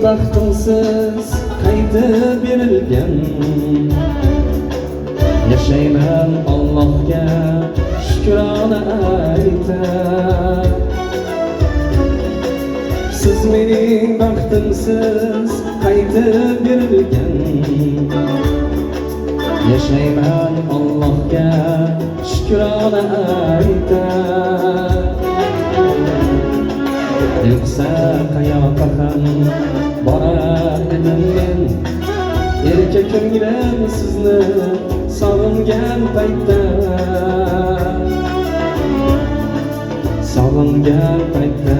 baxtimsiz qaytib berilgan Yaşayman Allohga shukrona aytib Siz mening baxtimsiz qaytib berilgan Yaşayman Allohga shukrona aytib Yo'qsa qayoqqa ham borar edim men Erka ko'nglim sizni sog'ingan paytda Sog'ingan paytda